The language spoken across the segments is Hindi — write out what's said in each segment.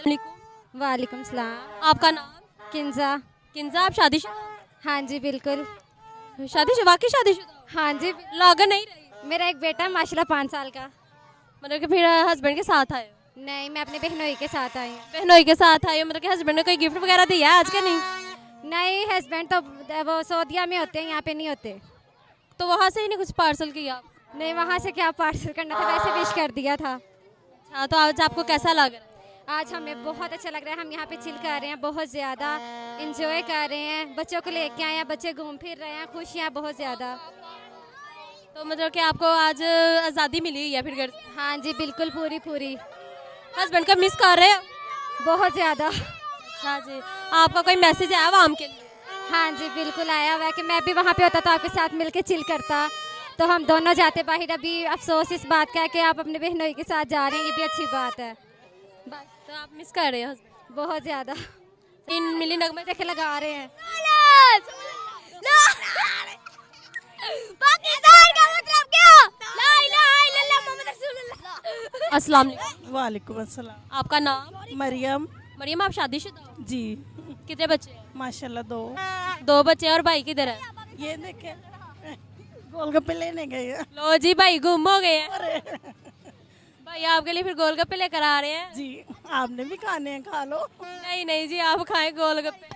वालेकुम। वालेकुम सलाम। आपका नाम? किंजा। किंजा, आप शादीशुदा? हाँ जी बिल्कुल। शादीशुदा, वाकई शादीशुदा? हाँ जी। लागन नहीं रही? मेरा एक बेटा है माशाल्लाह 5 साल का। मतलब कि फिर हस्बैंड के साथ आए हो? नहीं, मैं अपने बहनोई के साथ आई हूँ। बहनोई के साथ आए हो, मतलब कि हस्बैंड ने कोई गिफ्ट वगैरह दिया है आज के? नहीं। नहीं, हस्बैंड तो वो सऊदीया में होते हैं, यहाँ पे नहीं होते। तो वहाँ से ही नहीं कुछ पार्सल किया? नहीं, वहाँ से क्या पार्सल करना था, वैसे विश कर दिया था। अच्छा, तो आज आपको कैसा लग रहा है? आज हमें बहुत अच्छा लग रहा है। हम यहाँ पे चिल कर रहे हैं, बहुत ज़्यादा इंजॉय कर रहे हैं। बच्चों को लेके आए हैं, बच्चे घूम फिर रहे हैं, खुशियाँ बहुत ज़्यादा। तो मतलब कि आपको आज आज़ादी मिली है फिर घर से? हाँ जी बिल्कुल, पूरी पूरी। हस्बैंड को मिस कर रहे हो? बहुत ज़्यादा। अच्छा जी, आपका कोई मैसेज है आवाम के लिए? हाँ जी बिल्कुल आया हुआ है कि मैं भी वहाँ पे होता तो आपके साथ मिलके चिल करता। तो हम दोनों जाते बाहर। अभी अफसोस इस बात का है कि आप अपने बहनोई के साथ जा रहे हैं, ये भी अच्छी बात है। बस तो आप मिस कर रहे हो husband? बहुत ज़्यादा। इन मिली नगमे देखे लगा रहे हैं। पाकिस्तान का मतलब क्या? ला इलाहा इल्लल्लाह मोहम्मद रसूलुल्लाह। अस्सलाम वालेकुम। वालेकुम अस्सलाम। आपका नाम? मरियम। मरियम, आप शादीशुदा हो? जी कितने बच्चे हैं? माशाल्लाह दो। 2 बच्चे हैं। और भाई किधर है? ये देखे गोलगप्पे लेने गए हैं। लो जी, भाई गुम हो गए हैं। भाई आपके लिए फिर गोलगप्पे लेकर आ रहे हैं? जी आपने भी खाने हैं, खा लो। नहीं नहीं जी, आप खाएं गोलगप्पे।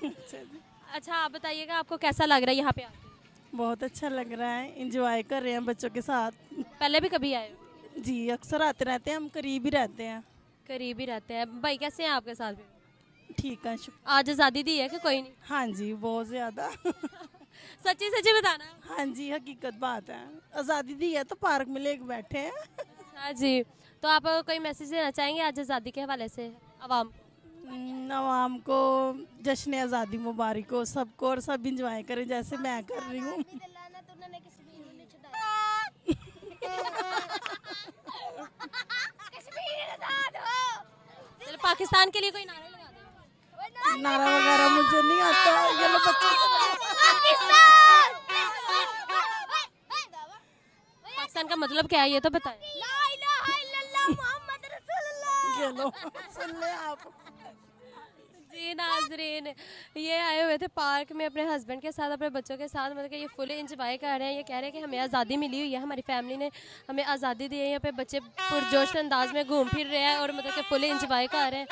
अच्छा जी। अच्छा, आप बताइएगा आपको कैसा लग रहा है यहाँ पे आके? बहुत अच्छा लग रहा है, इंजॉय कर रहे हैं बच्चों के साथ। पहले भी कभी आए हो? जी अक्सर आते रहते हैं, हम करीब ही रहते हैं। करीब ही रहते हैं। भाई कैसे हैं आपके साथ भी? ठीक है आज आज़ादी दी है कि कोई नहीं? हाँ जी बहुत ज़्यादा। सच्ची सच्ची बताना। हाँ जी हकीकत बात है, आज़ादी दी है तो पार्क में लेके बैठे हैं। हाँ जी, तो आप कोई मैसेज देना चाहेंगे आज आज़ादी के हवाले से आवाम? आवाम को जश्न आज़ादी मुबारक हो सबको, और सब इंजॉय करें जैसे मैं कर रही हूँ। चलो, पाकिस्तान के लिए कोई नारे लगा दो। नारा वगैरह मुझे नहीं आता, ये लो बच्चे पाकिस्तान का मतलब क्या है ये तो बताएं। ये लो सुन ले आप। जी नाजरीन, ये आए हुए थे पार्क में अपने हस्बैंड के साथ, अपने बच्चों के साथ, मतलब कि ये फुल इंजॉय कर रहे हैं। ये कह रहे हैं कि हमें आज़ादी मिली हुई है, हमारी फैमिली ने हमें आज़ादी दी है। यहाँ पे बच्चे पुरजोश अंदाज में घूम फिर रहे हैं और मतलब कि फुल इंजॉय कर रहे हैं।